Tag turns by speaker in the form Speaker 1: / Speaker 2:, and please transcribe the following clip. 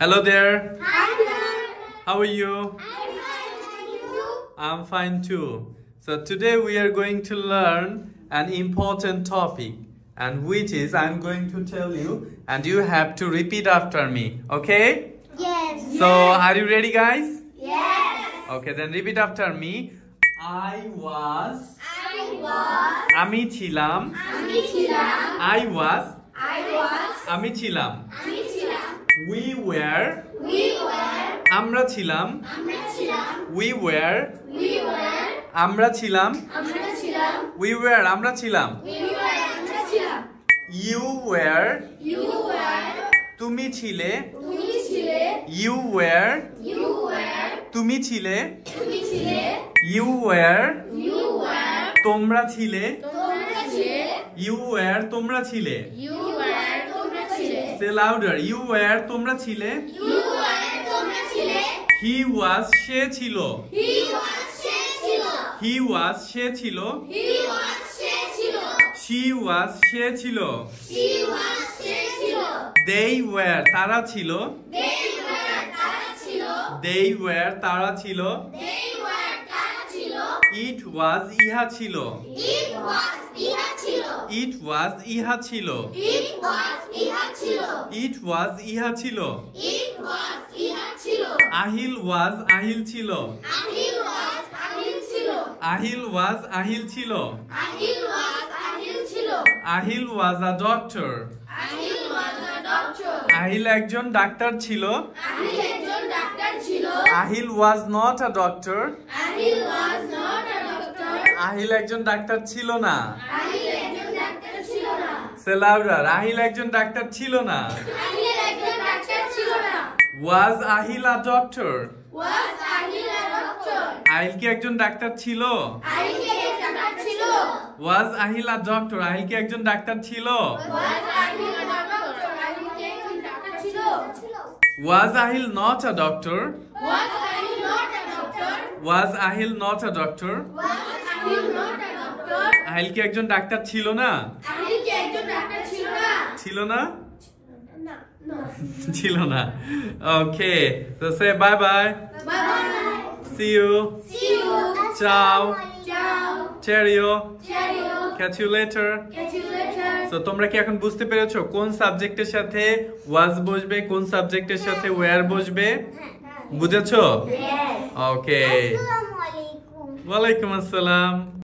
Speaker 1: Hello there.
Speaker 2: Hi there.
Speaker 1: How are you?
Speaker 2: I'm fine. And you?
Speaker 1: I'm fine too. So today we are going to learn an important topic, and which is I'm going to tell you, and you have to repeat after me. Okay?
Speaker 2: Yes.
Speaker 1: So are you ready, guys?
Speaker 2: Yes.
Speaker 1: Okay, then repeat after me. I was.
Speaker 2: আমি ছিলাম।
Speaker 1: আমি ছিলাম। We were. আমরা ছিলাম। We were. আমরা ছিলাম। We were. আমরা ছিলাম। You were. তুমি ছিলে। You were. তুমি ছিলে। You were. তোমরা ছিলে। You were. তোমরা ছিলে। Say louder. You were. তোমরা ছিলে। He was. সে ছিল। He was. সে ছিল। She was. সে ছিল। They were. তারা ছিল। They were. তারা ছিল। It was. ইহা ছিল। It was. ইহা ছিল। It was. ইহা ছিল। আহিল was. আহিল ছিল। আহিল was. আহিল ছিল। Ahil was a doctor. Ahil একজন ডাক্তার ছিল। Ahil was not a doctor. Ahil একজন ডাক্তার ছিল না। Say louder. আহিল একজন ডাক্তার ছিল না। Was Ahil a doctor? Ahil কি একজন ডাক্তার ছিল? Was Ahil a doctor? Ahil কি একজন ডাক্তার ছিল? Was Ahil not a doctor? Was Ahil not a doctor? Ahil কি একজন ডাক্তার ছিল না? ছিল না? ছিল না। Okay, so say bye bye. See you. Ciao. Cheerio. Catch you later. So তোমরা কি এখন বুঝতে পেরেছো কোন সাবজেক্টের সাথে was বসবে, কোন সাবজেক্টের সাথে where বসবে? বুঝেছো? Okay.
Speaker 2: আসসালামু আলাইকুম।
Speaker 1: ওয়ালাইকুম আসসালাম।